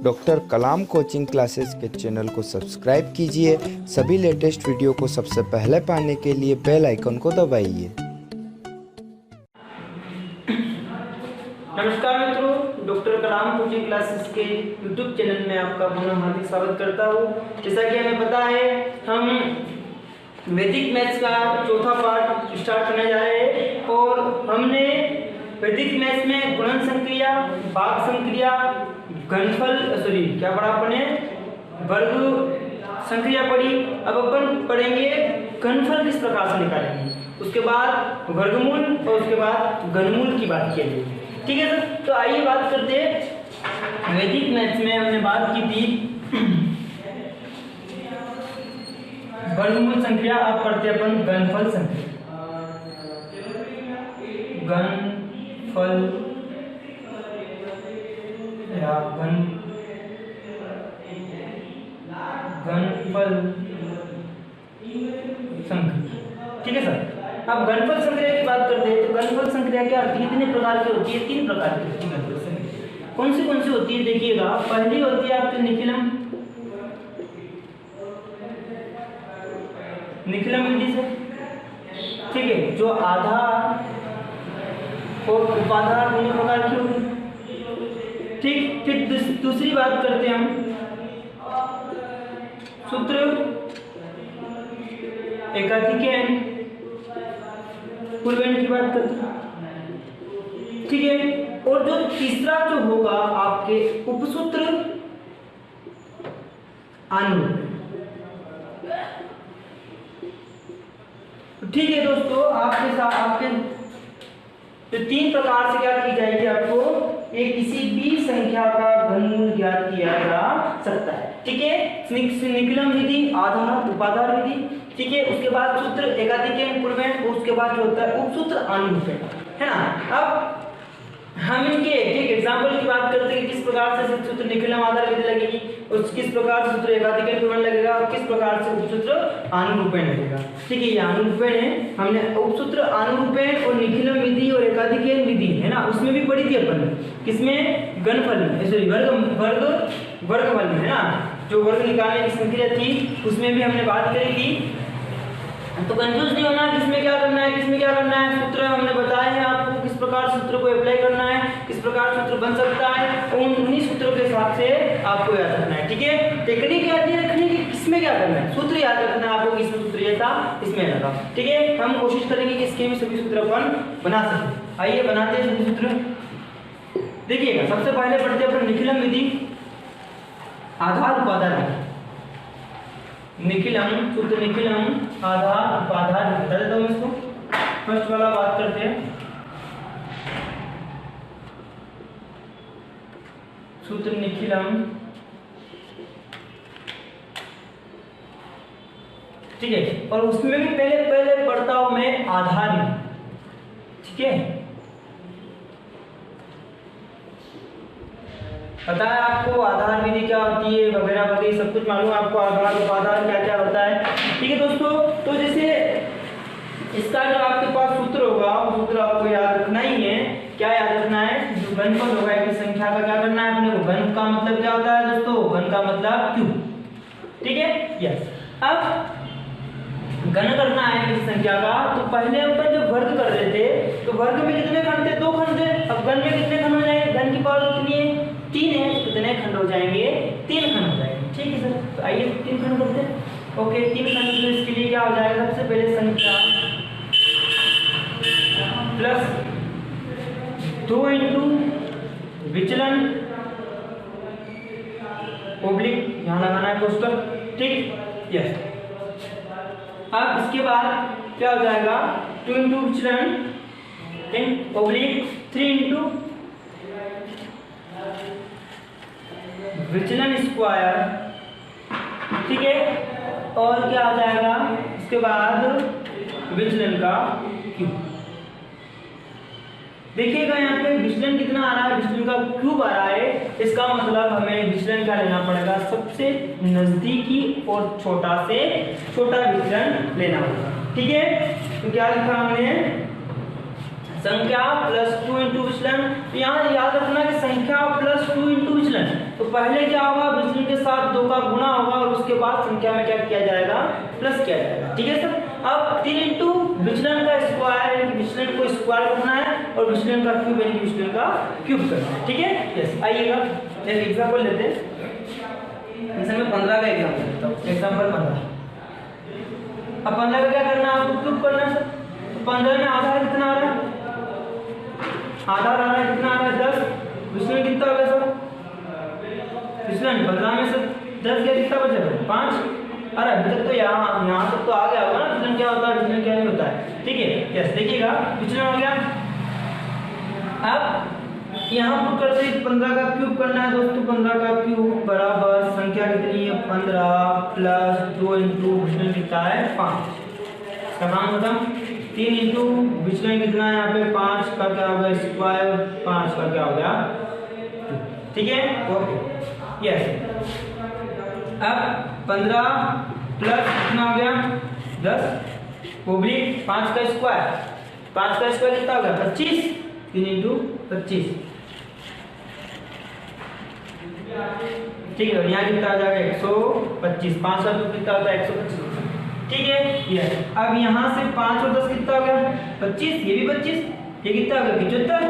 Doctor कलाम coaching classes के channel को subscribe कीजिए। सभी लेटेस्ट वीडियो को सबसे पहले पाने के लिए बेल आइकन को दबाइए। नमस्कार मित्रों, डॉक्टर कलाम कोचिंग क्लासेस के यूट्यूब चैनल में आपका पुनः हार्दिक स्वागत करता हूँ। जैसा कि हमें पता है, हम वैदिक मैथ्स का चौथा पार्ट स्टार्ट करने जा रहे हैं और हमने वैदिक मैथ्स में गुणन संक्रिया, भाग संक्रिया, घनफल क्या पढ़ा अपने, वर्ग संक्रिया पढ़ी। अब अपन पढ़ेंगे घनफल किस प्रकार से निकालेंगे, उसके बाद वर्गमूल और उसके बाद घनमूल की बात की जाएगी। ठीक है सर, तो आइए बात करते हैं। वैदिक मैथ्स में हमने बात की थी वर्गमूल संख्या, अब पढ़ते हैं अपन घनफल संख्या। घनफल या घनफल संख्या। ठीक है सर, अब घनफल संख्या की बात करते हैं। तो घनफल संख्या क्या होती है? कितने प्रकार की होती है? 3 प्रकार की होती है घनफल संख्या। कौन सी होती है? देखिएगा, पहली होती है आपकी निखिलम विधि से। ठीक है, जो आधार और उपाधार दोनों प्रकार की होगी। ठीक, फिर दूसरी बात करते हैं हम सूत्र एकाधिक पूर्वेण की बात करते हैं। ठीक है, और जो तीसरा जो होगा आपके उपसूत्र अनुरूप। ठीक है दोस्तों, आपके साथ आपके तो 3 प्रकार से क्या की जाएगी, आपको एक किसी भी संख्या का घनमूल ज्ञात किया जा सकता है। ठीक है, निखिलम विधि, आधार उपाधार विधि। ठीक है, उसके बाद सूत्र एकाधिक पूर्वेण, उसके बाद जो होता है उपसूत्र अनुरूपेण, है ना। अब हम इनके एक एग्जांपल की बात करते हैं कि किस प्रकार से सूत्र निखिलम आधार विधि लगेगी और किस प्रकार से सूत्र एकाधिक पूर्वेण लगेगा और किस प्रकार से उपसूत्र अनुरूपेण लगेगा। ठीक है, ये अनुरूपेण है, हमने उपसूत्र अनुरूपेण और निखिलम विधि और एकाधिक विधि है ना, उसमें भी पढ़ी थी अपन। किसमें? घनफल में, सॉरी वर्गफल में, है ना। जो वर्ग निकालने की संक्रिया थी उसमें भी हमने बात करी थी। तो कंफ्यूज नहीं होना किसमें क्या करना है, किसमें क्या करना है। सूत्र हमने बताए हैं आपको किस प्रकार सूत्र को अप्लाई करना है, किस प्रकार सूत्र बन सकता है, उन्हीं सूत्रों के हिसाब से आपको याद रखना है। ठीक है, टेक्निक याद नहीं रखनी कि किसमें क्या करना है, सूत्र याद रखना है आपको, किसमें सूत्र ये था इसमें लगा। ठीक है, हम कोशिश करेंगे कि इसके भी सभी सूत्र अपन बना सकें। आइए बनाते हैं सभी सूत्र। देखिएगा, सबसे पहले पढ़ते हैं अपन निखिलम विधि, आधार उपाधार विधि। निखिलम सूत्र निखिलम आधार उपाधार बता देता हूँ इसको। फर्स्ट वाला बात करते हैं सूत्र निखिलम। ठीक है, और उसमें भी पहले पढ़ता हूं मैं आधार विधि। ठीक है, पता है आपको आधार विधि क्या होती है वगैरह वगैरह सब कुछ मालूम है आपको, आधार उपाधार क्या क्या होता है। ठीक है दोस्तों, तो जैसे इसका जो आपके पास सूत्र होगा वो सूत्र आपको याद रखना ही है। क्या याद रखना है? जो घनफल होगा एक संख्या का क्या करना है अपने को। घन का मतलब क्या होता है दोस्तों? घन का मतलब क्यूब। ठीक है, यस। अब घन करना है किसी संख्या का, तो पहले अपन जब वर्ग कर रहे थे तो वर्ग में कितने खंड थे? 2 खंड थे। अब घन में कितने खंड हो जाएंगे? घन की पावर कितनी है? 3 है, तो कितने खंड हो जाएंगे? 3 खंड हो जाएंगे। ठीक है सर, तो आइए 3 खंड करते हैं। ओके, 3 खंड, तो इसके लिए क्या हो जाएगा? सबसे पहले संख्या प्लस 2 इंटू विचलन ओब्लिक, यहाँ लगाना है कोष्टक। ठीक, यस। अब इसके बाद क्या हो जाएगा? 2 इंटू विचलन इन ओब्लिक 3 इंटू विचलन स्क्वायर। ठीक है, और क्या आ जाएगा इसके बाद? विचलन का क्यूब। देखिएगा यहाँ पे विचलन कितना आ रहा है? विचलन का क्यूब आ रहा है। इसका मतलब हमें विचलन क्या लेना पड़ेगा? सबसे नजदीकी और छोटा से छोटा विचलन लेना होगा। ठीक है, तो क्या लिखा हमने? संख्या प्लस 2 इंटू विचलन। तो यहाँ याद रखना कि संख्या प्लस 2 इंटू विचलन, तो पहले क्या होगा, विचलन के साथ 2 का गुणा होगा और उसके बाद संख्या में क्या किया जाएगा, प्लस किया जाएगा। ठीक है सर। अब 3 इंटू विचलन का स्क्वायर यानी कि विचलन को स्क्वायर करना है और विचलन का क्यूब यानी कि विचलन का क्यूब करना है। ठीक है, यस। आइएगा एक एग्जांपल लेते हैं। जैसे मैं 15 का एग्जांपल लेता हूं, एग्जांपल 15। अब 15 का क्या करना है, आपको क्यूब करना है सर। तो 15 में आधार कितना आ रहा है, आधार आ रहा है कितना आ रहा है 10। विचलन कितना होगा सर, विचलन 15 में से 10 गया कितना बचेगा 5। अरे अभी तक तो यहाँ तक तो आ गया होगा ना विचलन क्या होता है, विचलन क्या नहीं होता है। ठीक है, यस। देखिएगा विचलन हो गया। अब यहाँ पर करते हैं 15 का क्यूब करना है दोस्तों। 15 का क्यूब बराबर संख्या कितनी है 15 प्लस 2 इंटू विचलन कितना है 5। इसका नाम खत्म। 3 इंटू विचलन कितना है यहाँ पे 5 का क्या होगा स्क्वायर, 5 का क्या हो गया। ठीक है, ओके, यस। अब 15 प्लस कितना हो गया 10 ओब्लिक 5 का स्क्वायर, 5 का स्क्वायर कितना हो गया 25। 3 इंटू 25। ठीक है, यहाँ कितना आ जाएगा 125। 5 का क्यूब कितना होता है 125। ठीक है, यस। अब यहाँ से 5 और 10 कितना हो गया 25, ये भी 25, ये कितना हो गया 75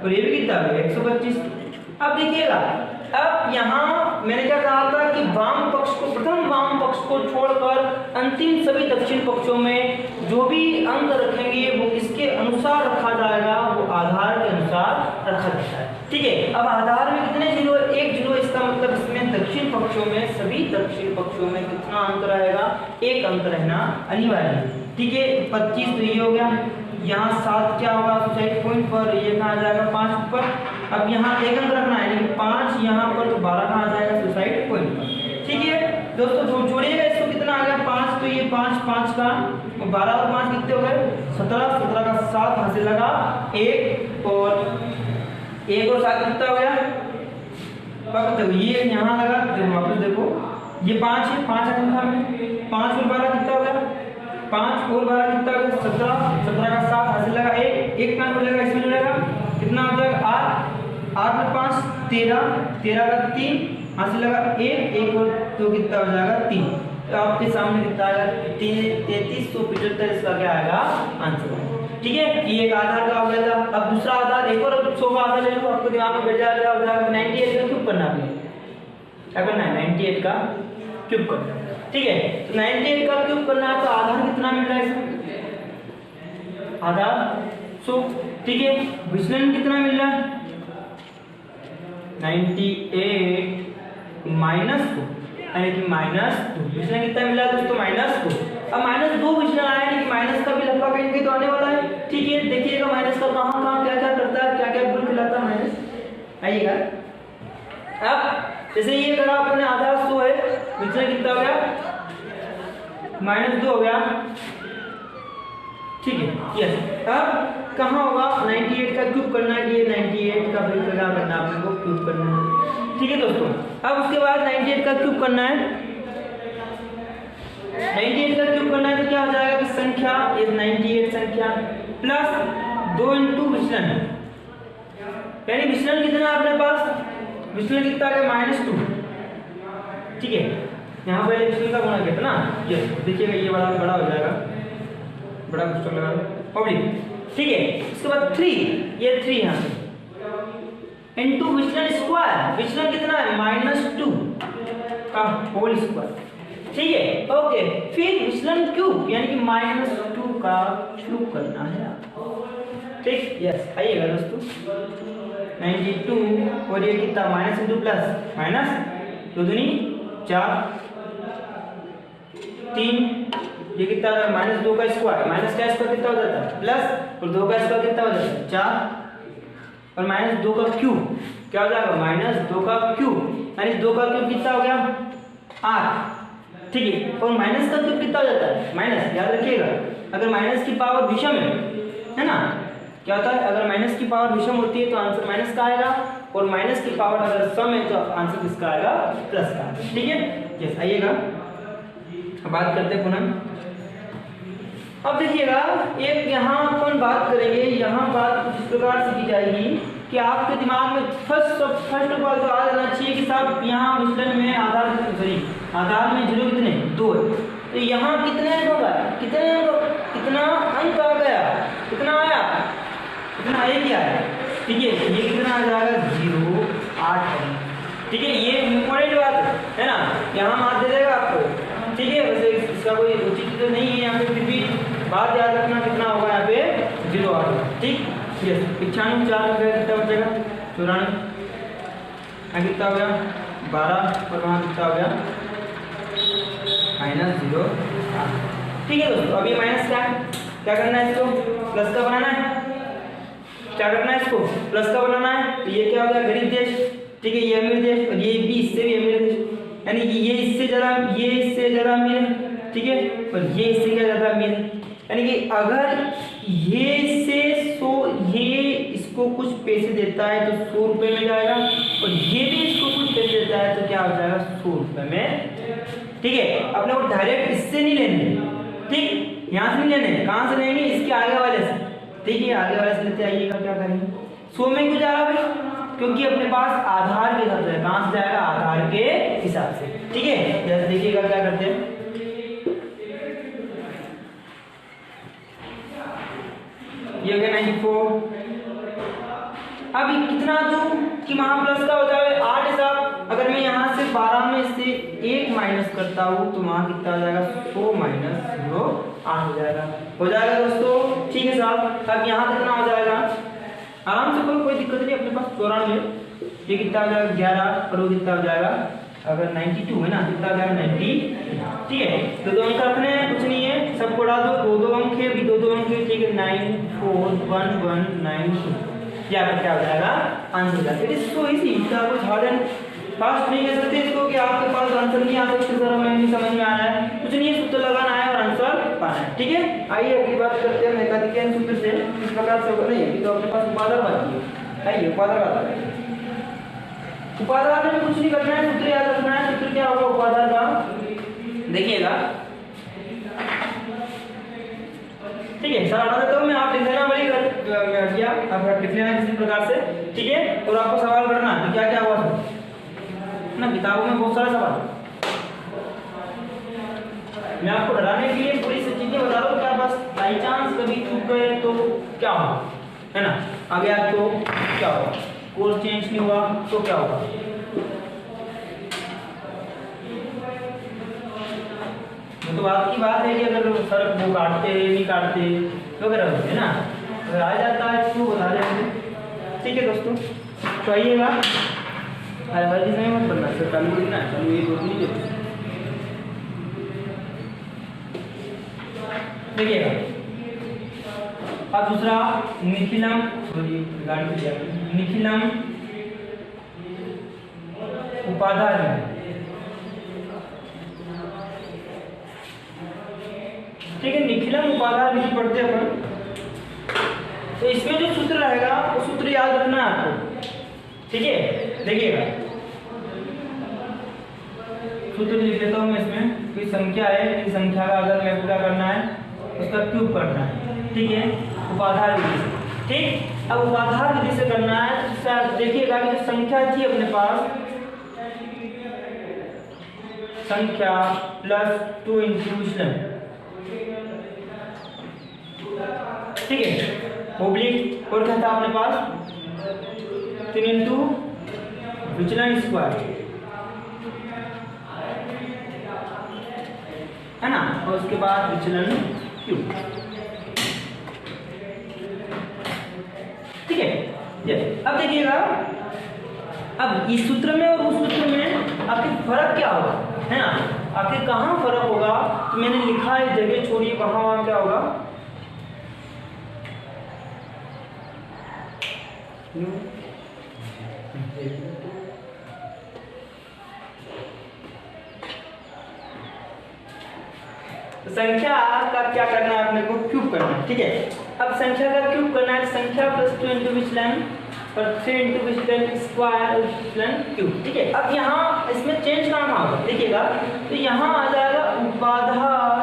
और ये भी कितना हो गया 125। अब देखिएगा, अब यहाँ मैंने क्या कहा था कि वाम पक्ष को, प्रथम वाम पक्ष को छोड़कर अंतिम सभी दक्षिण पक्षों में जो भी अंक रखेंगे वो किसके अनुसार रखा जाएगा, वो आधार के अनुसार रखा जाता है। ठीक है, अब आधार में कितने जीरो, 1 जीरो। इसका मतलब इसमें दक्षिण पक्षों में, सभी दक्षिण पक्षों में कितना अंक रहेगा, 1 अंक रहना अनिवार्य है। ठीक है, 25 तो ये हो गया। यहाँ 7 क्या होगा सुसाइड पॉइंट पर, ये कहाँ आ जाएगा 5 पर। अब यहाँ 1 अंक रखना है लेकिन 5 यहाँ पर, तो 12 कहाँ आ जाएगा सुसाइड पॉइंट पर। ठीक है दोस्तों, जोड़िएगा इसको, कितना आ गया 5, तो ये 5 5 का 12 और 5 कितने हो गए 17। 17 का 7 हासिल लगा 1 और 1 और 7 कितना हो गया, देखो ये यहाँ लगा, देखो वापस देखो ये 5 है, 5 अंक में 5 और 12 कितना हो गया 5 और 12 कितना हो गया 17। 17 का 7 हासिल लगा 1 का मिलेगा, इसमें मिलेगा कितना हो जाएगा 8। 8 में 5 13, 13 का 3 हासिल लगा 1 और 2 कितना हो जाएगा 3। तो आपके सामने कितना आएगा 3375। इसका क्या आएगा आंसर। ठीक है, ये एक आधार का हो गया था। अब दूसरा आधार, एक और 100 का आधार ले लो, आपको दिमाग में बैठ जाएगा 98 का क्यूब करना आपने, क्या करना है 98 का क्यूब करना। ठीक है, तो 98 का क्यूब करना है, तो आधार कितना मिल रहा है इसमें, आधार 100। ठीक है, विचलन कितना मिल रहा है 98 माइनस 2 यानी कि -2। विचलन कितना मिला है दोस्तों -2। अब -2 विचलन आया यानी कि माइनस का भी लफड़ा कहीं कहीं तो आने वाला है। ठीक है, देखिएगा माइनस का कहाँ कहाँ क्या क्या करता है, क्या क्या गुण खिलाता है माइनस। आइएगा, अब जैसे ये करा अपने आधार 100 है, विचलन कितना हो गया -2 हो गया। ठीक है, यस। अब कहाँ होगा 98 का क्यूब करना है, ये 98 का भी क्या करना है आपको क्यूब करना है। ठीक है दोस्तों, अब उसके बाद 98 का क्यूब करना है। 98 का क्यूब करना है तो क्या हो जाएगा कि संख्या ये 98 संख्या प्लस 2 इंटू विचलन, यानी विचलन कितना अपने पास, विचलन कितना आ गया -2। ठीक है, यहाँ पहले विचलन का गुणा किया था ना, ये देखिएगा ये बड़ा बड़ा हो जाएगा, बड़ा क्वेश्चन लगा पब्लिक। ठीक है, उसके बाद 3, ये 3 यहाँ पे इंटू विचलन स्क्वायर, विचलन कितना है -2 का होल स्क्वायर। ठीक है, ओके। फिर विचलन क्यूब यानी कि -2 का क्यूब करना है आपको। ठीक, यस। आइएगा दोस्तों, 92 और ये कितना माइनस इंटू प्लस, माइनस 2 दूनी 4 3, ये कितना है -2 का स्क्वायर, माइनस का स्क्वायर कितना हो जाता है प्लस, और 2 का स्क्वायर कितना हो जाता है 4, और -2 का क्यूब क्या हो जाएगा -2 का क्यूब, यानी 2 का क्यूब कितना हो गया 8। ठीक है, और माइनस का क्यूब कितना हो जाता है माइनस, याद रखिएगा अगर माइनस की पावर विषम है ना, क्या होता है अगर माइनस की पावर विषम होती है तो आंसर माइनस का आएगा, और माइनस की पावर अगर सम है तो आंसर किसका आएगा प्लस का। ठीक है, यस। आइएगा, बात करते हैं पुनः। अब देखिएगा, एक यहाँ अपन बात करेंगे, यहाँ बात कुछ इस प्रकार से की जाएगी कि आपके दिमाग में फर्स्ट ऑफ ऑल तो आ जाना चाहिए कि साहब यहाँ विचलन में आधार में 0 कितने 2 है, तो यहाँ कितने अंक होगा, कितना अंक आ गया, कितना आया, कितना एक ही आया। ठीक है, ये कितना आ जाएगा 0 8 है। ठीक है, ये इम्पोर्टेंट बात है ना, यहाँ मार्क दे देगा आपको। ठीक है, वैसे इसका कोई उचित तो नहीं है यहाँ पे, फिर भी बात याद रखना कितना होगा यहाँ पे 0 8। ठीक, यस 95 4 कितना बचेगा 94, कितना हो गया 12 और वहाँ कितना हो गया -0 8। ठीक है दोस्तों, अभी माइनस क्या करना है, इसको प्लस का बनाना है। क्या करना है, इसको प्लस का बनाना है। तो ये क्या हो गया गरीब देश, ठीक है, ये अमीर देश, और ये भी इससे भी अमीर देश, यानी कि ये इससे ज़्यादा अमीर है। ठीक है, और ये इससे क्या ज़्यादा अमीर है, यानी कि अगर ये से 100 ये इसको कुछ पैसे देता है तो 100 रुपये में जाएगा, और ये भी इसको कुछ पैसे देता है तो क्या हो जाएगा 100 रुपये में। ठीक है, अपने को डायरेक्ट इससे नहीं लेने, ठीक, यहाँ से नहीं लेने, कहाँ से लेंगे, इसके आगे वाले से। ठीक है, आगे वाले से लेते आइएगा, क्या करेंगे 100 में क्यों जा रहा है, क्योंकि अपने पास आधार के हिसाब से, कहाँ से जाएगा आधार के हिसाब से। ठीक है, जैसे देखिएगा क्या करते हैं, ये हो गया 94। अब कितना दूं कि वहां प्लस का हो जाए 8 हिसाब, अगर मैं यहाँ से 12 में से 1 माइनस करता हूँ तो वहां कितना हो जाएगा 100 माइनस 0 8 हो जाएगा दोस्तों। ठीक है साहब, अब यहाँ कितना हो जाएगा, आराम से कोई दिक्कत नहीं, अपने पास 94, ये कितना हो जाएगा 11, और वो कितना हो जाएगा, अगर 92 है ना, कितना हो जाएगा 90। ठीक है, तो 2 अंक रखने हैं, कुछ नहीं है, सबको डाल दो, 2 अंक है, भी 2 अंक है। ठीक है, 9 4 1 1 9 2, या फिर क्या हो जाएगा आंसर हो जाएगा। इट इज सो इजी, इसका कुछ हार्ड एंड फास्ट नहीं कह सकते इसको कि आपके पास आंसर नहीं आ सकते, सर हमें नहीं समझ में आ रहा है, कुछ नहीं है, सूत्र लगाना है और आंसर पाना है। ठीक है, आइए अगली बात करते हैं मैकेनिकल सूत्र से, इस प्रकार से होगा नहीं, अभी तो अपने पास उपादान बाकी है। आइए उपादान बात करें। उपादान में कुछ नहीं करना है, सूत्र याद रखना है। सूत्र क्या होगा उपादान का, देखिएगा। ठीक है, सर हटा देता हूँ मैं, आप लिख देना वही किया, आप लिख लेना किसी प्रकार से। ठीक है, और आपको सवाल करना तो क्या क्या हुआ ना, किताबों में बहुत सारे सवाल, मैं आपको डराने के लिए पूरी सी चीजें बता रहा हूँ, क्या बस बाई चांस कभी चूक गए तो क्या होगा, है ना, आगे आपको क्या होगा, कोर्स चेंज नहीं हुआ तो क्या होगा। तो बात की बात है कि अगर सर वो काटते नहीं काटते वगैरह होते है ना, अगर आ जाता है तो बता देंगे। ठीक है दोस्तों, तो आइएगा, हर चीज़ में मत बनना, सर चालू करना है, चालू ये 2 3 देखिएगा। अब दूसरा निखिलम, निखिलम उपादान, ठीक है, निखिलम उपादान लिख पढ़ते हैं अपन। तो इसमें जो सूत्र रहेगा वो सूत्र याद रखना है आपको। ठीक है, देखिएगा सूत्र लिख देता हूँ मैं इसमें, कोई संख्या है, इस संख्या का अगर मैं पूरा करना है उसका क्यूब करना है। ठीक है, उपाधार विधि से। ठीक, अब उपाधार विधि से करना है तो देखिएगा कि जो संख्या थी अपने पास, संख्या प्लस 2 इंटू विचलन, ठीक है, ओब्लिक, और क्या था अपने पास 3 इंटू विचलन स्क्वायर, है ना, और उसके बाद विचलन क्यूब। ठीक है, अब देखिएगा, अब इस सूत्र में और उस सूत्र में आपके फर्क क्या होगा, है ना, आपके कहाँ फर्क होगा, तो मैंने लिखा है, जगह छोड़िए, वहां क्या होगा, तो संख्या का क्या करना है अपने को, क्यूब करना है। ठीक है, अब संख्या का क्यूब करना है, संख्या प्लस 2 इंटू विचलन और 3 इंटू विचलन स्क्वायर विचलन क्यूब। ठीक है, अब यहाँ इसमें चेंज करना होगा, देखिएगा, तो यहाँ आ जाएगा उपाधार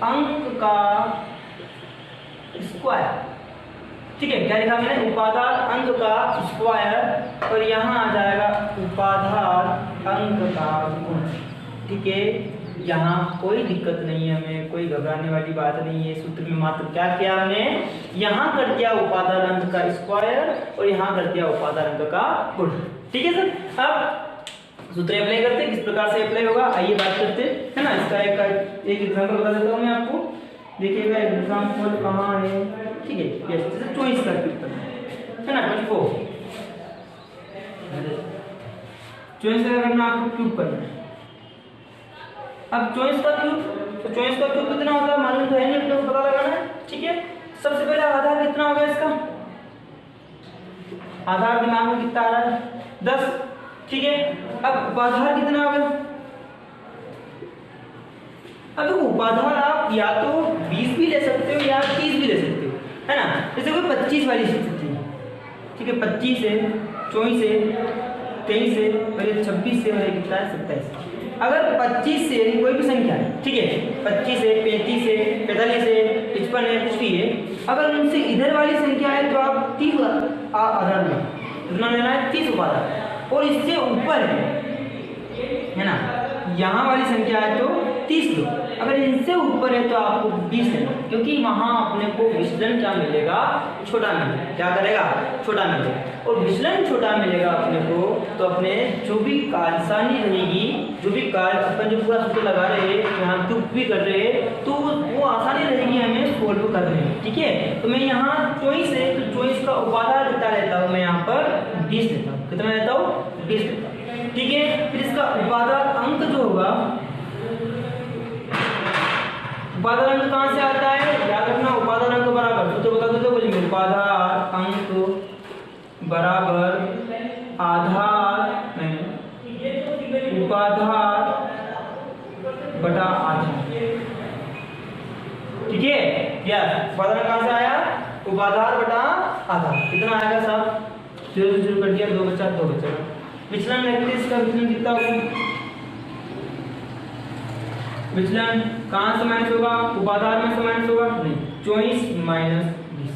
अंक का स्क्वायर। ठीक है, क्या लिखा मैंने, उपाधार अंक का स्क्वायर, और यहाँ आ जाएगा उपाधार अंक का गुण। ठीक है, यहाँ कोई दिक्कत नहीं है, हमें कोई घबराने वाली बात नहीं है। सूत्र में मात्र क्या किया हमने, यहाँ कर दिया उपादान अंक का स्क्वायर और यहाँ कर दिया उपादान अंक का गुण। ठीक है सर, अब सूत्र अप्लाई करते हैं, किस प्रकार से अप्लाई होगा आइए बात करते हैं, है ना। इसका एक एग्जांपल बता देता हूँ मैं आपको, देखिएगा एग्जांपल कहाँ है। ठीक है, यस, जैसे 24 का क्यूब करना है ना, 24 का करना, आपको क्यूब करना है। अब 24 का क्यूब, तो 24 का क्यूब कितना होता है मालूम तो है नहीं, अपने को पता लगाना है। ठीक है, सबसे पहले आधार कितना होगा इसका, आधार दिमाग में कितना आ रहा है 10। ठीक है, अब उपाधार कितना होगा, अब देखो उपाधार आप या तो 20 भी ले सकते हो या 30 भी ले सकते हो, है ना। जैसे कोई 25 वाली स्थिति है, ठीक है, 25 है, 24 है, 23 है और ये 26 से और ये कितना है 27। अगर 25 से कोई भी संख्या है, ठीक है, 25 है, 35 है, 45 है, 55 है, कुछ भी है, अगर उनसे इधर वाली संख्या है तो आप 30 आधार में कितना लेना है, 30 उपाधार। और इससे ऊपर है ना, यहाँ वाली संख्या है तो 30 लो, अगर इनसे ऊपर है तो आपको 20 लेना, क्योंकि वहाँ अपने को विचलन क्या मिलेगा, छोटा मिलेगा। क्या करेगा, छोटा मिलेगा। और विचलन छोटा मिलेगा अपने को, तो अपने जो भी आसानी रहेगी, जो भी कार्य अपन जो पूरा सूत्र लगा रहे हैं, यहाँ क्यूब भी कर रहे हैं, तो वो आसानी रहेगी हमें सोल्व करने में। ठीक है, तो मैं यहाँ 24 है तो 24 का उपाधार कितना लेता हूँ, मैं यहाँ पर 20 लेता हूँ। कितना लेता हूँ, 20 लेता हूँ। ठीक है, फिर इसका उपाधार अंक जो होगा, उपादान अंक कहाँ से आता है, याद रखना, उपादान अंक बराबर सूत्र बता दो, बोलेंगे उपादान अंक बराबर आधार नहीं, उपाधार बटा आधार। ठीक है, यस, उपादान कहाँ से आया, उपाधार बटा आधार। कितना आएगा साहब, 0 से शुरू कर दिया, 2 बचा, 2 बचा। विचलन देखते हैं, इसका विचलन कितना होगा, विचलन कहाँ से माइनस होगा, उपाधार में से माइनस होगा, नहीं, 24 माइनस 20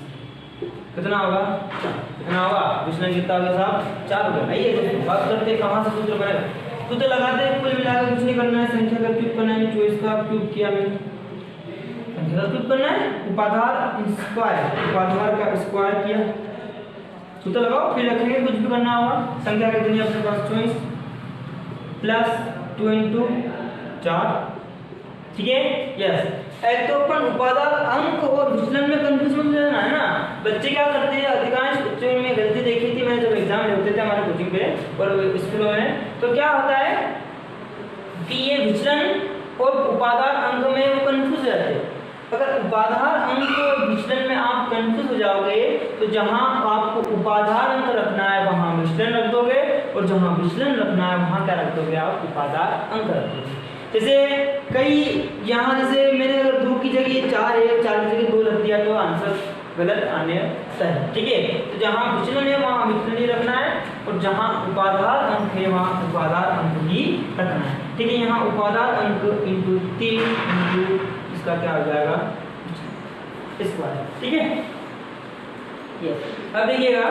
कितना होगा, 4। कितना होगा, विचलन कितना होगा साहब, 4 होगा। आइए बात करते हैं कहाँ से सूत्र बनेगा, सूत्र लगाते हैं, कुल मिलाकर कुछ नहीं करना है, संख्या का क्यूब करना है। 24 का क्यूब किया मैंने, संख्या का क्यूब करना है, उपाधार स्क्वायर, उपाधार का स्क्वायर किया, सूत्र लगाओ, फिर रखेंगे, कुछ भी करना होगा। संख्या कितनी है अपने पास, 24 प्लस 2 into 4। ठीक है, यस। एक तो अपन उपादान अंक और विचलन में कंफ्यूज मत हो जाना, है ना। बच्चे क्या करते हैं, अधिकांश बच्चों में गलती देखी थी मैंने जब एग्जाम होते थे हमारे कोचिंग पे और स्कूलों में, तो क्या होता है कि ये विचलन और उपादान अंक में वो कंफ्यूज हो जाते हैं। अगर उपाधार अंक और विचलन में आप कंफ्यूज हो जाओगे तो जहां आपको उपाधार अंक रखना है वहां विचलन रख दोगे, और जहां विचलन रखना है वहां क्या रख दोगे, आप उपाधार अंक रख दोगे। जैसे कई यहाँ जैसे मैंने अगर 2 की जगह 4 है, 4 की जगह 2 रख दिया तो आंसर गलत आने है। ठीक है, तो जहाँ विचलन है वहाँ विचलन ही रखना है, और जहाँ उपाधार अंक है वहाँ उपाधार अंक ही रखना है। ठीक है, यहाँ उपाधार अंक इंटू 3 इंटू इसका क्या हो जाएगा, स्क्वायर। ठीक है, यस। अब देखिएगा,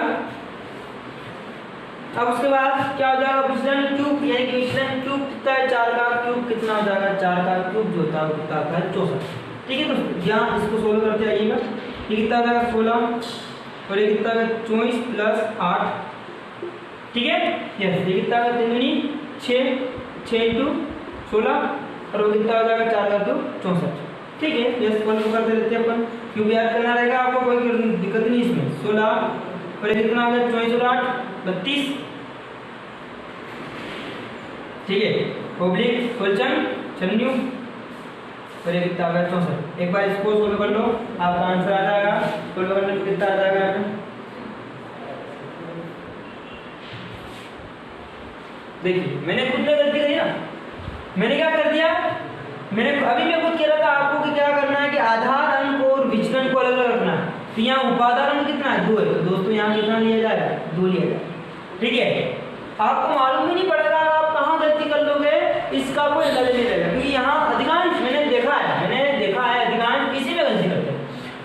अब उसके बाद क्या हो जाएगा, विचलन क्यूब, यानी कि विचलन क्यूब कितना है, 4 का क्यूब कितना हो जाएगा, 4 का क्यूब जो होता है वो कितना होता है, 64। ठीक है, तो यहाँ इसको सोल्व करते आइएगा, ये कितना आ जाएगा 16 और ये कितना है 24 प्लस 8। ठीक है, यस, ये कितना है 3 दूनी 6, 6 इंटू 16 और वो कितना हो जाएगा 4 का क्यूब 64। ठीक है, यस, सोल्व करते रहते हैं अपन, क्यूब याद करना रहेगा आपको, कोई दिक्कत नहीं इसमें। 16 और ये कितना हो गया 24 और 8 32। ठीक है, ओब्लिक फुलचंद छन्नू और ये कितना आ गया 64। एक बार इसको सोल्व कर लो, आपका आंसर आ जाएगा। सोल्व करने में कितना आ जाएगा, देखिए मैंने खुद ने गलती करी ना, मैंने क्या कर दिया, मैंने अभी मैं खुद कह रहा था आपको कि क्या करना है कि आधार अंक और विचलन को अलग अलग रखना है। तो यहाँ उपादान अंक कितना है, 2 है, तो दोस्तों यहाँ कितना लिया जाएगा, 2 लिया जाएगा। ठीक है, आपको मालूम ही नहीं पड़ेगा आप कहाँ गलती कर लोगे, इसका कोई अंदाजा नहीं रहेगा, क्योंकि यहाँ अधिकांश मैंने देखा है अधिकांश इसी में गलती करते हैं,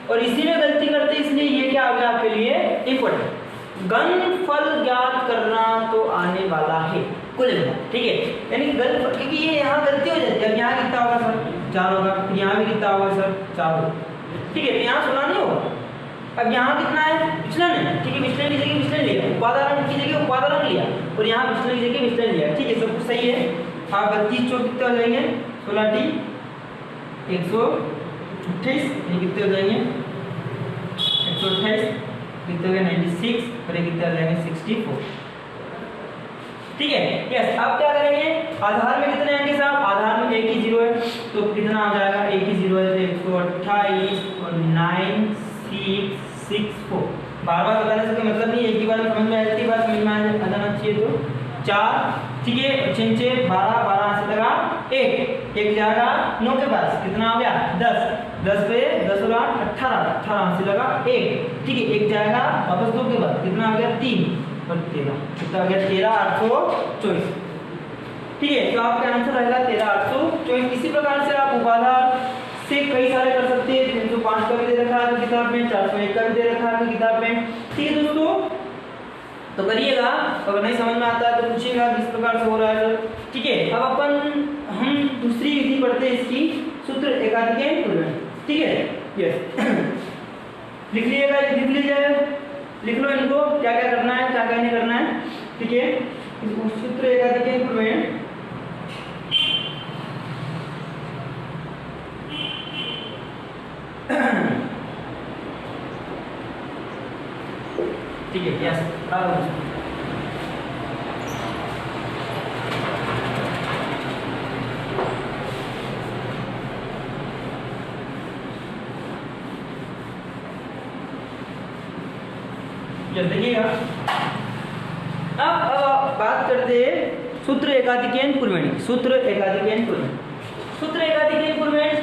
और इसी में गलती करते इसलिए ये क्या हो गया आपके लिए इंपॉर्टेंट। घनफल ज्ञात करना तो आने वाला है, कुल गुणा, ठीक है। यानी क्योंकि ये यहाँ गलती हो जाती है। अब यहाँ कितना होगा सर 4 होगा, फिर यहाँ भी कितना होगा सर 4 होगा, ठीक है। तो यहाँ 16 नहीं होगा। अब यहाँ कितना है विचलन है, ठीक है। विचलन की जगह विचलन लिया, उपादान की जगह उपादान लिया, और यहाँ विचलन की जगह विचलन लिया, ठीक है। सब कुछ सही है। आप 32 चौक कितने हो जाएंगे 16 टी 128, ये कितने हो जाएंगे 128, कितने हो गए 96, और ये कितने हो जाएंगे 64, ठीक है। यस, अब क्या करेंगे आधार में कितने आएंगे साहब, आधार में एक ही जीरो है, तो कितना आ जाएगा एक ही जीरो है, तो 128 और 9664। बार बार बताने से कोई मतलब नहीं, एक ही बार में समझ में आती है, बात समझ में आ जाना चाहिए। तो 4, ठीक है, 6 6 12 12 से लगा 1 जाएगा 9 के पास, कितना हो गया 10 पे 10 और 8 18 से लगा 1, ठीक है। 1 जाएगा वापस 2 के बाद, कितना हो गया 3 और 13, कितना हो गया 13 824, ठीक है। तो आपका आंसर रहेगा 13 824। इसी प्रकार से आप उपाधार से कई सारे कर सकते हैं। 305 का भी दे रखा है किताब में, 401 का भी दे रखा है किताब में, ठीक है दोस्तों। तो करिएगा, अगर नहीं समझ में आता है तो पूछिएगा किस प्रकार से हो रहा है, ठीक है। अब हम दूसरी विधि पढ़ते हैं इसकी, सूत्र एकाधिक पूर्वण, ठीक है। यस लिख लीजिएगा, लिख लीजिए, लिख लो इनको, क्या क्या करना है क्या क्या नहीं करना है, ठीक है। सूत्र एकाधिक पूर्वण, ठीक है। यस देखिएगा। अब बात करते हैं सूत्र एकाधिकेन पूर्वेण। सूत्र एकाधिकेन पूर्वेण, सूत्र एकाधिकेन पूर्वेण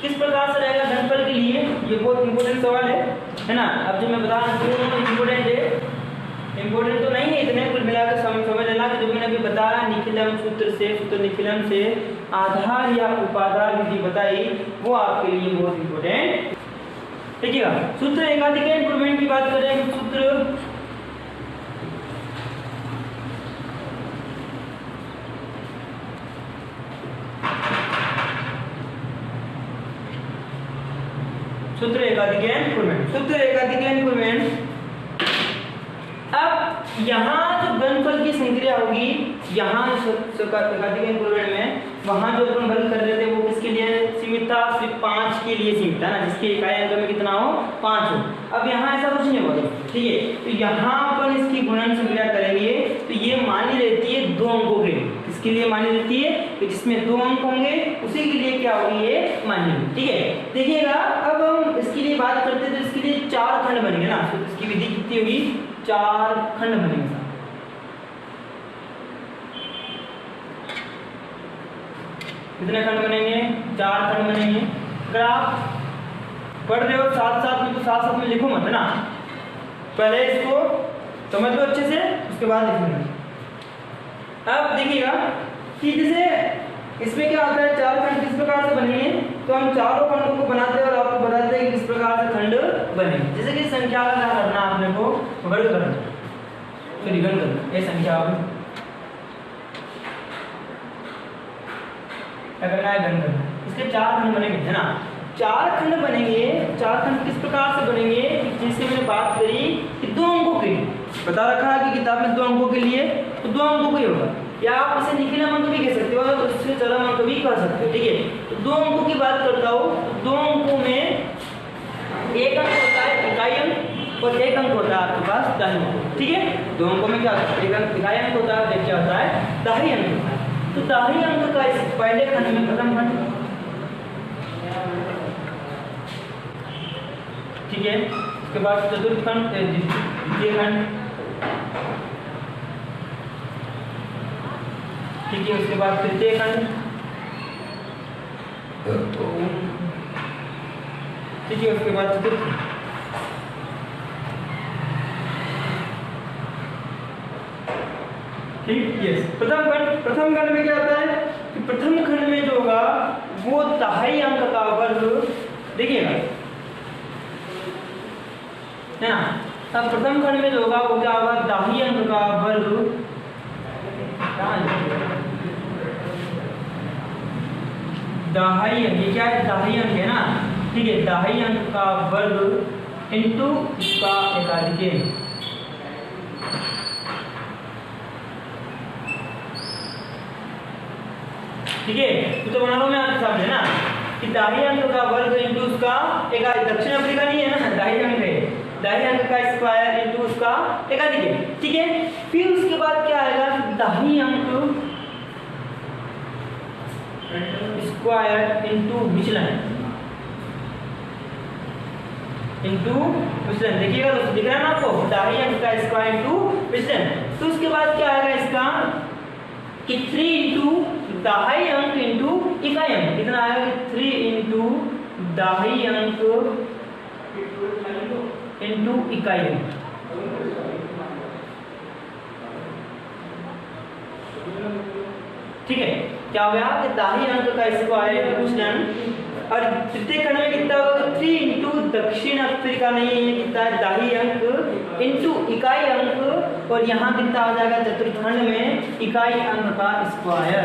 किस प्रकार से रहेगा घनफल के लिए, ये बहुत इंपॉर्टेंट सवाल है ना। अब जो मैं बता रहा हूँ इंपॉर्टेंट है, इंपॉर्टेंट तो नहीं है इतने, कुल मिलाकर समझ लेना कि जो मैंने अभी बताया निखिलम सूत्र से, सूत्र निखिलम से आधार या उपाधार विधि बताई, वो आपके लिए बहुत इंपॉर्टेंट। देखिएगा सूत्र एकाधिकेन पूर्वेण की बात करें, सूत्र एकाधिकेन पूर्वेण, सूत्र एकाधिकेन पूर्वेण। अब यहाँ जो घनफल की संक्रिया होगी, यहाँ एकाधिकेन पूर्वेण में, वहाँ जो अपन हल कर रहे थे वो किसके लिए सीमित था, सिर्फ 5 के लिए सीमित था ना, जिसके इकाई अंक में कितना हो 5 हो। अब यहाँ ऐसा कुछ नहीं होगा, ठीक है। तो यहाँ अपन इसकी गुणन संक्रिया करेंगे, तो ये मानी रहती है 2 अंकों के लिए। किसके लिए मानी रहती है, तो जिसमें 2 अंक होंगे उसी के लिए क्या होगी ये मानी, ठीक है। देखिएगा अब हम इसके लिए बात करते हैं, तो इसके लिए 4 खंड बनेंगे ना। तो इसकी विधि कितनी होगी, 4 खंड बनेंगे। कितने खंड बनेंगे, 4 खंड बनेंगे। अगर आप पढ़ रहे हो साथ साथ में, तो साथ साथ में लिखो मत ना, पहले इसको समझ लो अच्छे से, उसके बाद लिखना। अब देखिएगा कि जैसे इसमें क्या होता है, 4 खंड किस प्रकार से बनेंगे, तो हम चारों खंडों को बनाते हैं और आपको बताते हैं कि किस प्रकार से खंड बनेंगे। जैसे कि संख्या का क्या करना आपने को गण करना, तो गण करना, ये संख्या क्या करना है, गण करना। इसके 4 खंड बनेंगे, है ना। 4 खंड बनेंगे। 4 खंड किस प्रकार से बनेंगे, जिससे मैंने बात करी कि 2 अंकों के लिए बता रखा है कि किताब में 2 अंकों के लिए, तो 2 अंकों का ही होगा, या आप इसे निखिलम अंक भी कह सकते हो, तो इससे चरम अंक भी कह सकते हो, ठीक है। तो 2 अंकों की बात करता हूँ, तो 2 अंकों में एक अंक होता है इकाई अंक और एक अंक होता है आपके पास दाहिने अंक, ठीक है। 2 अंकों में क्या होता है, एक अंक इकाई अंक होता है, एक क्या होता है दाहिने अंक होता है। तो दाहिने अंक का इस पहले खंड में प्रथम खंड, ठीक है। उसके बाद चतुर्थ खंड, द्वितीय खंड, ठीक है। उसके बाद तृतीय खंड, ठीक है। उसके बाद चतुर्थ, ठीक, यस। प्रथम खंड में क्या होता है कि प्रथम खंड में जो होगा वो तिहाई अंक का वर्ग, देखिएगा, है ना। अब प्रथम खंड में जो होगा वो क्या होगा, दाहिने अंक का वर्ग, दहाई अंक, ये क्या है, दहाई अंक है ना, ठीक है, दहाई अंक का वर्ग इंटू इसका एकाधिक। ठीक है, तो बना लो मैं आपके सामने ना कि दहाई अंक का वर्ग इंटू उसका एकाधिक, दक्षिण अफ्रीका नहीं है ना, दहाई अंक है, दहाई अंक का स्क्वायर इंटू उसका एकाधिक है, ठीक है। फिर उसके बाद क्या आएगा, दहाई अंक स्क्वायर इंटू विचलन, देखिएगा दोस्तों, दिख रहा है ना आपको, दहाई अंक का स्क्वायर इंटू विचलन। तो उसके बाद क्या आएगा इसका कि 3 इंटू दहाई अंक इंटू इकाई अंक, कितना आएगा, 3 इंटू दहाई अंक इंटू इकाई अंक। ठीक है, क्या हो गया कि दहाई अंक का स्क्वायर इंटू विचलन, और तृतीय खंड में कितना होगा, 3 इंटू दक्षिण अफ्रीका नहीं है, कितना है, दहाई अंक इंटू इकाई अंक, और यहाँ कितना आ जाएगा चतुर्थ खंड में इकाई अंक का स्क्वायर।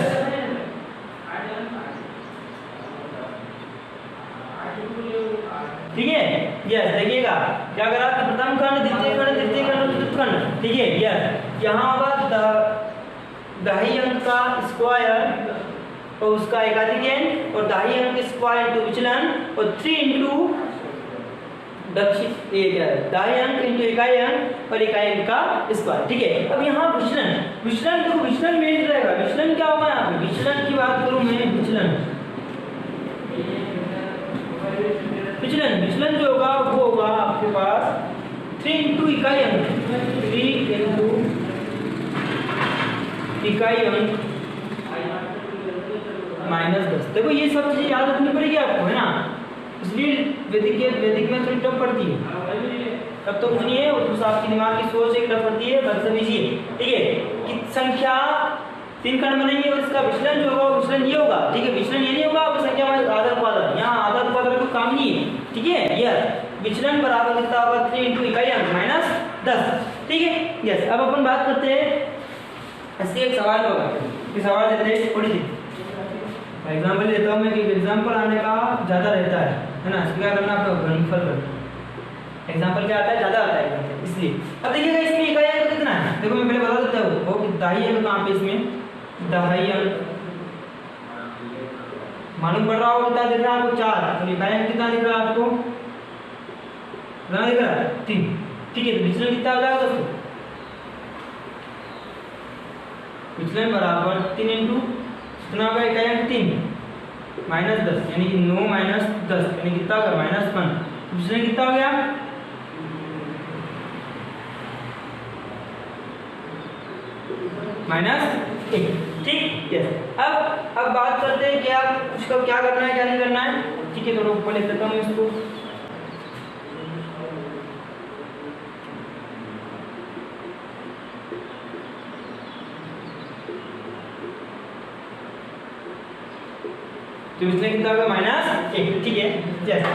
ठीक है, यस, देखिएगा क्या करा, प्रथम खंड, द्वितीय खंड, तृतीय खंड, चतुर्थ खंड, ठीक है, यस, यहाँ होगा दहाई अंक का स्क्वायर और उसका एकाधिक और दहाई अंक स्क्वायर इंटू विचलन, और 3 इंटू दक्षिण, ये क्या है, दहाई अंक इंटू इकाई अंक और इकाई अंक का स्क्वायर। ठीक है, अब यहाँ विचलन, देखो विचलन मेन रहेगा, विचलन क्या होगा यहाँ पे, विचलन की बात करूँ मैं, विचलन जो होगा वो होगा आपके पास 3 इंटू इकाई अंक, 3 इंटू इकाई अंक -10। देखो ये सब चीजें याद रखनी पड़ेगी आपको, है ना, इसलिए वैदिक में थोड़ी टफ पड़ती है, तब तो कुछ नहीं है, उस आपकी दिमाग की सोच एक टफ पड़ती है, बस समझिए। ठीक है, कि संख्या 3 खंड में नहीं है, और इसका विचलन जो होगा विचलन ये होगा, ठीक है, विचलन ये नहीं होगा आपकी संख्या में आधा उपादान, यहाँ आधा उपादान कोई काम नहीं है, ठीक है, यस, विचलन बराबर कितना होगा, 3 इंटू इकाई अंक -10। ठीक है, यस। अब अपन बात करते हैं इसके एक सवाल होगा, कि सवाल देते हैं थोड़ी सी एग्जाम्पल देता हूँ मैं, कि एग्जाम्पल आने का ज़्यादा रहता है ना, इसको क्या करना आपको घनफल करना, एग्जाम्पल क्या आता है, ज़्यादा आता है, इसलिए। अब देखिएगा इसमें इकाई अंक कितना है, देखो मैं पहले बता देता हूँ, वो दहाई अंक कहाँ पे, इसमें दहाई अंक मालूम पड़ रहा होगा, कितना दिख रहा है आपको, 4, तो इकाई अंक कितना दिख रहा है आपको, कितना दिख रहा है, 3। ठीक है, तो विचलन कितना हो जाएगा दोस्तों, विचलन बराबर 3 इंटू कितना होगा, इकाई अंक 3 -10, यानी कि 9 - 10 यानी कितना होगा, -1। विचलन कितना हो गया, -1। ठीक, यस। अब बात करते हैं क्या उसका क्या करना है, क्या नहीं करना है। ठीक है, थोड़ा ऊपर लिख देता हूँ इसको, तो इसने कितना होगा, -1। ठीक है, जैसे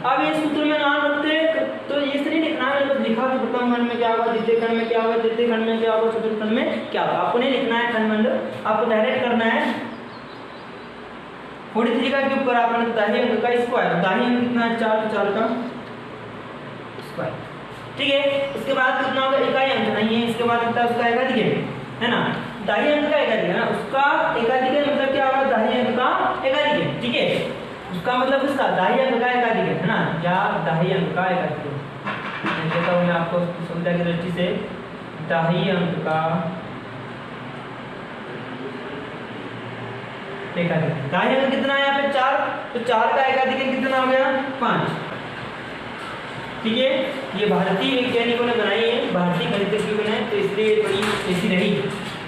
अब ये सूत्र में नाम रखते हैं, तो ये नहीं लिखना है, बस लिखा कि प्रथम खंड में क्या होगा, द्वितीय खंड में क्या होगा, तृतीय खंड में क्या होगा, चतुर्थ खंड में क्या होगा, आपको नहीं लिखना है खंड, आपको डायरेक्ट करना है 43 का क्यूब करा आपने, दहाई अंक का स्क्वायर, दहाई अंक कितना है, 4, 4 का स्क्वायर। ठीक है, उसके बाद कितना होगा, इकाई अंक नहीं है, इसके बाद कितना उसका एकाधिक है ना, दहाई अंक का एकाधिक है ना, उसका एकाधिक मतलब क्या होगा, दहाई अंक का एकाधिक है। ठीक है, उसका मतलब इसका दहाई अंक का एकाधिक है ना, या दहाई अंक का एकाधिक है। कहता हूँ मैं आपको सुविधा की दृष्टि से, दहाई अंक का एकाधिक, दहाई अंक कितना है यहाँ पे, 4, तो 4 का एकाधिक कितना हो गया, 5। ठीक है, ये भारतीय वैज्ञानिकों ने बनाई है, भारतीय गणितज्ञों ने, तो इसलिए बड़ी ऐसी रही।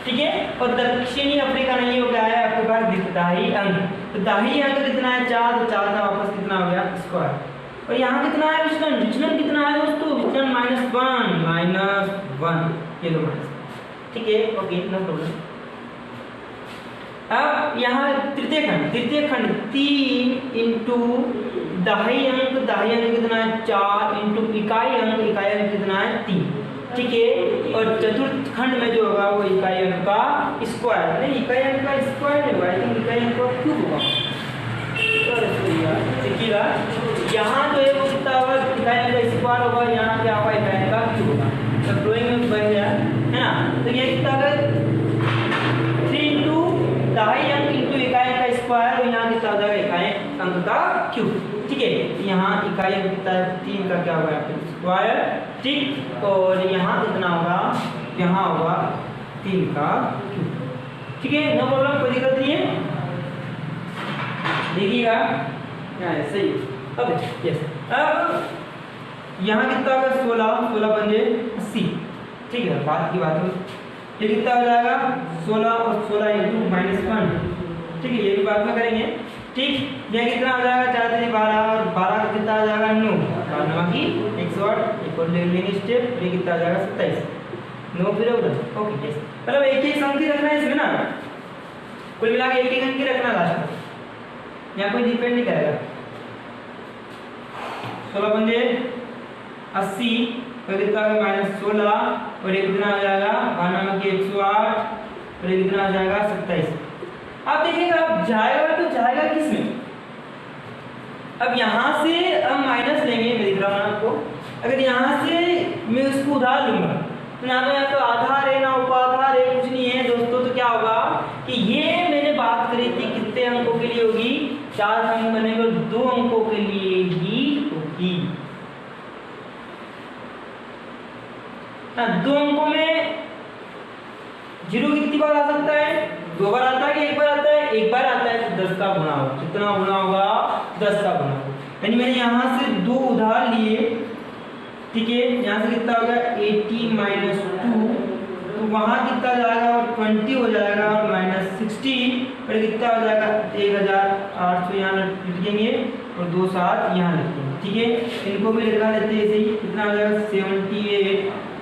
ठीक है, और दक्षिणी अफ्रीका नहीं हो गया है आपके पास दहाई अंक, तो दहाई अंक कितना है, 4, तो 4 का वापस कितना हो गया, स्क्वायर। और यहाँ कितना है विचलन, विचलन कितना है दोस्तों, विचलन -1, ये लो माइनस। ठीक है, ओके, नो प्रॉब्लम। अब यहाँ तृतीय खंड 3 इंटू दहाई अंक कितना है, 4 इंटू इकाई अंक कितना है, 3। ठीक है। और चतुर्थ खंड में जो होगा वो इकाई अंक का स्क्वायर, नहीं इकाई अंक का स्क्वायर नहीं होगा, आई थिंक इकाई अंक का क्यूब होगा। देखिएगा यहाँ जो है वो कितना होगा, इकाई अंक का स्क्वायर होगा, यहाँ क्या होगा इकाई अंक का क्यूब होगा। तो ड्राइंग में बन गया है ना। तो ये कितना होगा 3 इंटू 2.5 अंक इंटू इकाई अंक का स्क्वायर, और यहाँ कितना हो जाएगा इकाई अंक का क्यूब। ठीक है, यहाँ इकाई अंक कितना है 3 का क्या होगा स्क्वायर, ठीक। और यहाँ कितना होगा, यहाँ होगा 3 का क्यूब। ठीक है, नो प्रॉब्लम, कोई दिक्कत नहीं है। देखिएगा सही। अब यस, अब यहाँ कितना होगा 16 बन जाए 80। ठीक है, बात की बात है, ये कितना हो जाएगा 16 और 16 इंटू -1। ठीक है, ये भी बात में करेंगे। ठीक, ये कितना हो जाएगा 4 3 12, और 12 का कितना आ जाएगा 9, और 9 की 108 एक और लेंगे स्टेप, ये कितना आ जाएगा 27। 9 फिर ओके यस, मतलब एक ही संख्या रखना है इसमें ना, कुल मिला के एक ही अंक रखना लास्ट में, यहाँ कोई डिपेंड नहीं करेगा। 16 बन 80, तो कितना होगा -16, और ये कितना हो जाएगा 92 की 108, और ये कितना हो जाएगा 27। अब देखिएगा, अब जाएगा तो जाएगा किस में, अब यहाँ से हम माइनस लेंगे, मैं दिख रहा हूँ आपको। अगर यहाँ से मैं उसको उधार लूंगा तो ना तो यहाँ तो आधार है ना उपाधार है, कुछ नहीं है दोस्तों। तो क्या होगा कि ये मैंने बात करी थी कितने अंकों के लिए होगी, 4 अंक बनेंगे और 2 अंकों के लिए ही होगी। 2 अंकों में 0 कितनी बार आ सकता है, 2 बार आता है कि 1 बार आता है, 1 बार आता है, तो 10 का गुना होगा। कितना गुना होगा 10 का गुना। यानी मैंने यहाँ से 2 उधार लिए, ठीक है, यहाँ से कितना होगा 80 - 2, तो वहाँ कितना जाएगा 20 हो जाएगा, और -60, और कितना हो जाएगा 1800 यहाँ लिखेंगे, और 2 7 यहाँ लिखेंगे। ठीक है, इनको भी लगा लेते हैं ऐसे ही, कितना हो जाएगा 78,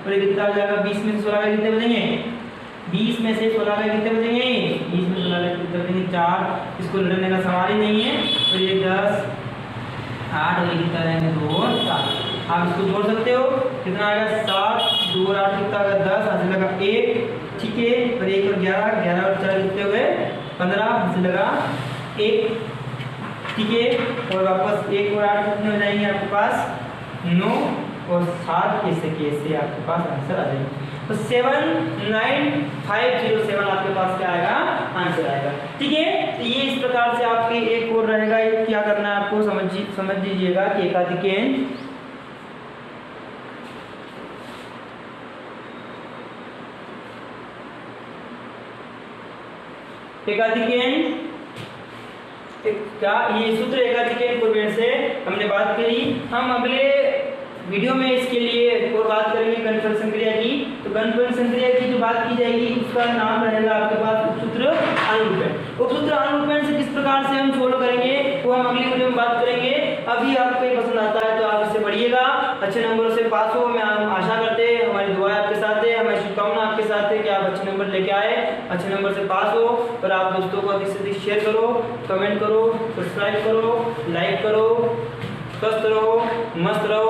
और कितना हो जाएगा 20 में से 16 कितने बचेंगे, 20 में से 16 का कितने बचेंगे, 20 में 16 का कितने बचेंगे 4, इसको लड़ने का सवाल ही नहीं है। और ये 10 8 और ये कितना रहेंगे 2 और 7, आप इसको जोड़ सकते हो, कितना आएगा 7 2 और 8 कितना आएगा 10, हाथ से लगा 1, ठीक है, और 1 और 11 11 और 4 कितने हुए 15, हाथ से लगा 1, ठीक है। और वापस 1 और 8 कितने हो जाएंगे आपके पास 9 और 7, ऐसे कैसे आपके पास आंसर आ जाएगा। तो 79507 आपके पास क्या आएगा आंसर आएगा। ठीक है, तो ये इस प्रकार से आपके एक और रहेगा, ये क्या करना है आपको समझ लीजिएगा कि एकाधिकेन क्या ये सूत्र एकाधिकेन पूर्वेण से हमने बात करी। हम अगले वीडियो में इसके लिए और बात करेंगे घनफल संक्रिया की। तो घनफल संक्रिया की जो बात की जाएगी उसका नाम रहेगा आपके पास उपसूत्र अनुरूपण। उपसूत्र अनुरूपण से किस प्रकार से हम सोल्व करेंगे वो हम अगली वीडियो में बात करेंगे। अभी आपको ये पसंद आता है तो आप इससे पढ़िएगा, अच्छे नंबरों से पास हो। मैं आशा करते हैं, हमारी दुआ आपके साथ है, हमारी शुभकामना आपके साथ है कि आप अच्छे नंबर लेके आए, अच्छे नंबर से पास हो। और आप दोस्तों को अधिक से अधिक शेयर करो, कमेंट करो, सब्सक्राइब करो, लाइक करो। स्वस्थ रहो, मस्त रहो।